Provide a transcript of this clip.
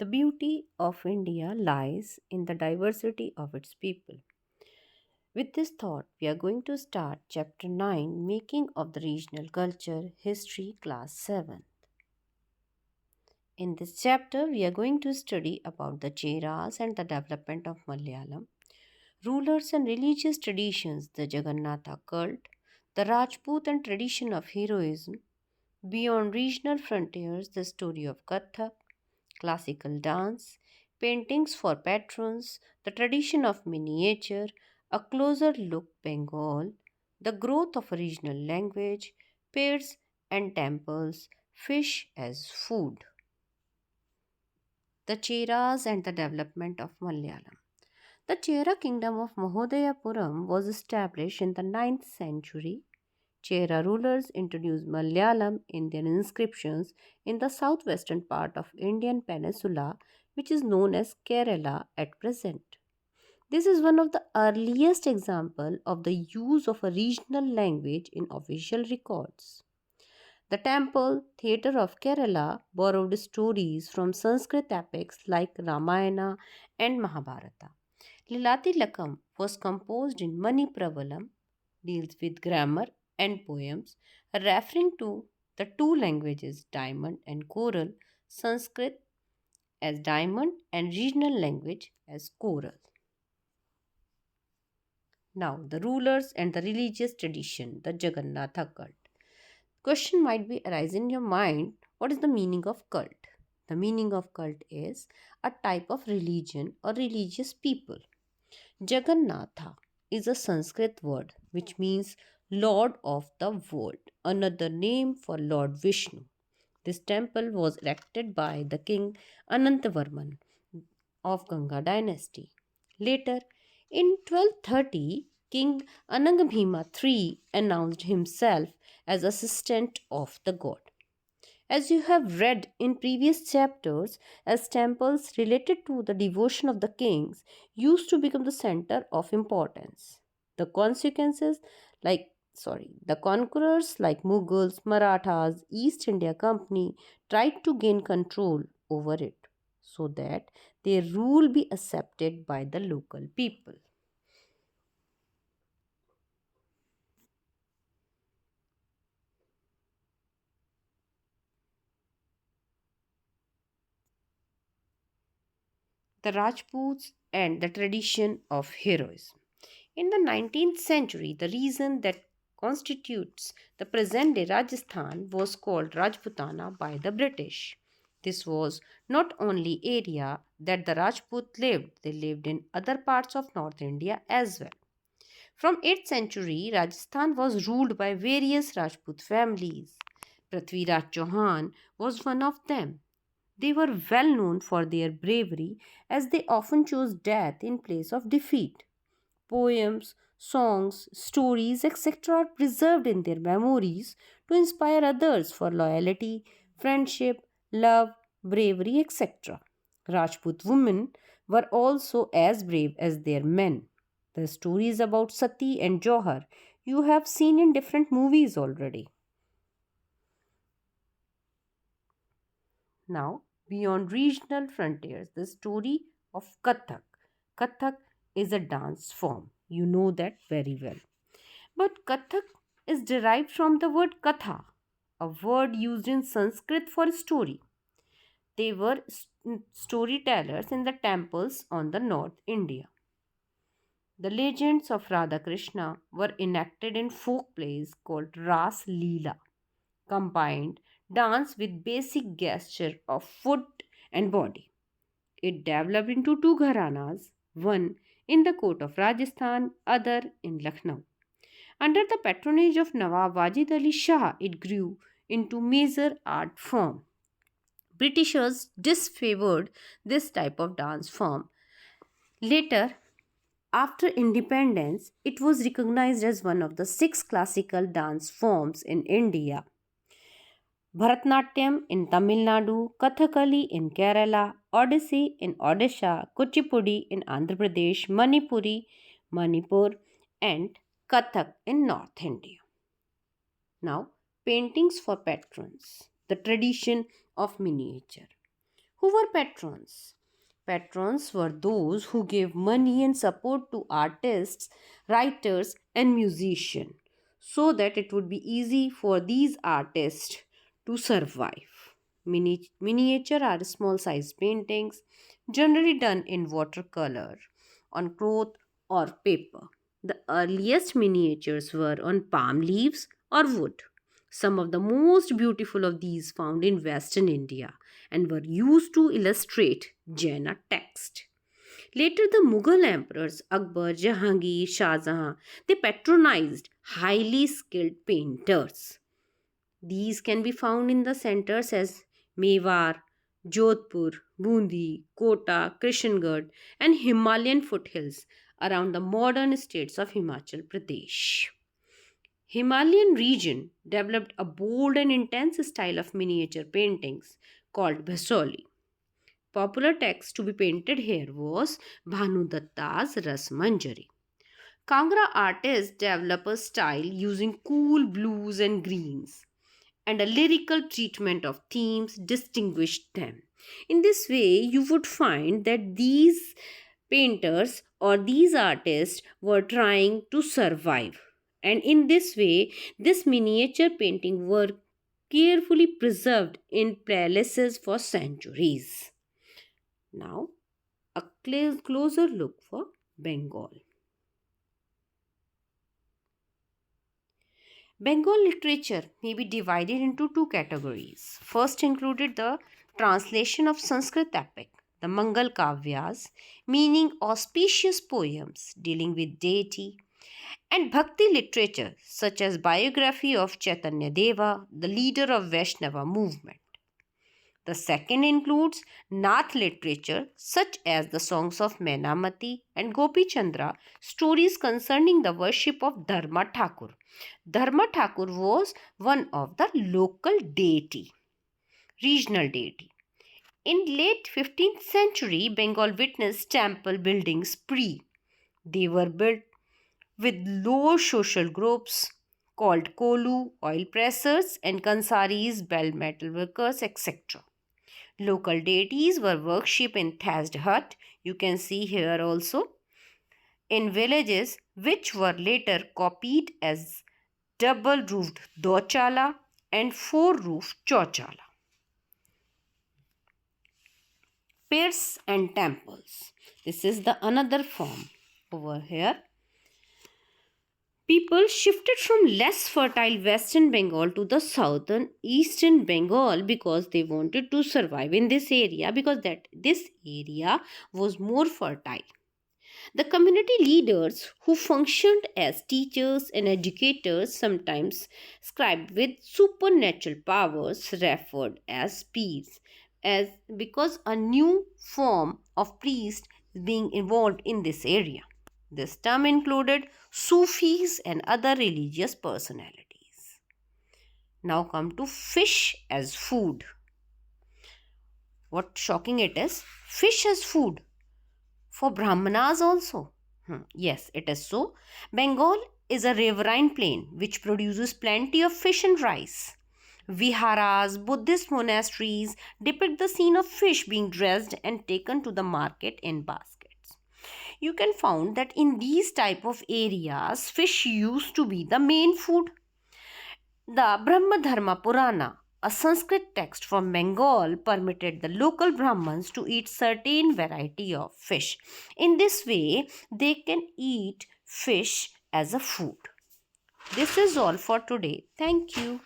The beauty of India lies in the diversity of its people. With this thought, we are going to start Chapter 9, Making of the Regional Culture, History, Class 7. In this chapter, we are going to study about the Cheras and the development of Malayalam, rulers and religious traditions, the Jagannatha cult, the Rajput and tradition of heroism, beyond regional frontiers, the story of Kathak, classical dance, paintings for patrons, the tradition of miniature, a closer look Bengal, the growth of a regional language, pairs and temples, fish as food, the Cheras and the development of Malayalam. The Chera kingdom of Mahodayapuram was established in the 9th century. Chera rulers introduced Malayalam in their inscriptions in the southwestern part of Indian peninsula, which is known as Kerala at present. This is one of the earliest examples of the use of a regional language in official records. The temple theatre of Kerala borrowed stories from Sanskrit epics like Ramayana and Mahabharata. Lilati Lakam was composed in Manipravalam, deals with grammar and poems, referring to the two languages, diamond and coral, Sanskrit as diamond and regional language as coral. Now, the rulers and the religious tradition, the Jagannatha cult. Question might be arise in your mind, what is the meaning of cult? The meaning of cult is a type of religion or religious people. Jagannatha is a Sanskrit word which means Lord of the world, another name for Lord Vishnu. This temple was erected by the king Anantavarman of Ganga dynasty. Later, in 1230, King Anangabhima III announced himself as assistant of the god. As you have read in previous chapters, as temples related to the devotion of the kings used to become the center of importance. The consequences the conquerors like Mughals, Marathas, East India Company tried to gain control over it so that their rule be accepted by the local people. The Rajputs and the tradition of heroism. In the 19th century, the region that constitutes the present day Rajasthan was called Rajputana by the British. This was not only area that the Rajput lived, they lived in other parts of North India as well. From 8th century, Rajasthan was ruled by various Rajput families. Prithviraj Chauhan was one of them. They were well known for their bravery as they often chose death in place of defeat. Poems, songs, stories, etc., are preserved in their memories to inspire others for loyalty, friendship, love, bravery, etc. Rajput women were also as brave as their men. The stories about Sati and Johar you have seen in different movies already. Now, beyond regional frontiers, the story of Kathak. Kathak is a dance form. You know that very well. But Kathak is derived from the word Katha, a word used in Sanskrit for story. They were storytellers in the temples on the North India. The legends of Radha Krishna were enacted in folk plays called Ras Leela, combined dance with basic gesture of foot and body. It developed into two gharanas, one in the court of Rajasthan, other in Lucknow. Under the patronage of Nawab Wajid Ali Shah, it grew into major art form. Britishers disfavored this type of dance form. Later, after independence, it was recognized as one of the six classical dance forms in India. Bharatnatyam in Tamil Nadu, Kathakali in Kerala, Odissi in Odisha, Kuchipudi in Andhra Pradesh, Manipuri, Manipur, and Kathak in North India. Now, paintings for patrons, the tradition of miniature. Who were patrons? Patrons were those who gave money and support to artists, writers, and musicians so that it would be easy for these artists to survive. Miniature are small size paintings, generally done in watercolor, on cloth or paper. The earliest miniatures were on palm leaves or wood. Some of the most beautiful of these found in Western India and were used to illustrate Jaina text. Later, the Mughal emperors Akbar, Jahangir, Shah Jahan, they patronized highly skilled painters. These can be found in the centers as Mewar, Jodhpur, Bundi, Kota, Krishnagad, and Himalayan foothills around the modern states of Himachal Pradesh. Himalayan region developed a bold and intense style of miniature paintings called Basoli. Popular text to be painted here was Bhanu Datta's Ras Manjari. Kangra artists develop a style using cool blues and greens, and a lyrical treatment of themes distinguished them. In this way, you would find that these painters or these artists were trying to survive. And in this way, this miniature painting were carefully preserved in palaces for centuries. Now, a closer look for Bengal. Bengal literature may be divided into two categories. First included the translation of Sanskrit epic, the Mangal Kavyas, meaning auspicious poems dealing with deity, and Bhakti literature, such as biography of Chaitanya Deva, the leader of Vaishnava movement. The second includes Nath literature, such as the songs of Menamati and Gopi Chandra, stories concerning the worship of Dharma Thakur. Dharma Thakur was one of the local deity, regional deity. In late 15th century, Bengal witnessed temple buildings spree. They were built with lower social groups called Kolu, oil pressers, and Kansaris, bell metal workers, etc. Local deities were worshipped in thatched hut. You can see here also in villages which were later copied as double roofed dochala and four roofed chochala. Pirs and temples. This is the another form over here. People shifted from less fertile western Bengal to the southern eastern Bengal because they wanted to survive in this area, because this area was more fertile. The community leaders who functioned as teachers and educators, sometimes scribed with supernatural powers, referred as peers, as because a new form of priest is being involved in this area. This term included Sufis and other religious personalities. Now come to fish as food. What shocking it is! Fish as food for Brahmanas also. Yes, it is so. Bengal is a riverine plain which produces plenty of fish and rice. Viharas, Buddhist monasteries depict the scene of fish being dressed and taken to the market in baskets. You can find that in these type of areas, fish used to be the main food. The Brahma Dharma Purana, a Sanskrit text from Bengal, permitted the local Brahmins to eat certain variety of fish. In this way, they can eat fish as a food. This is all for today. Thank you.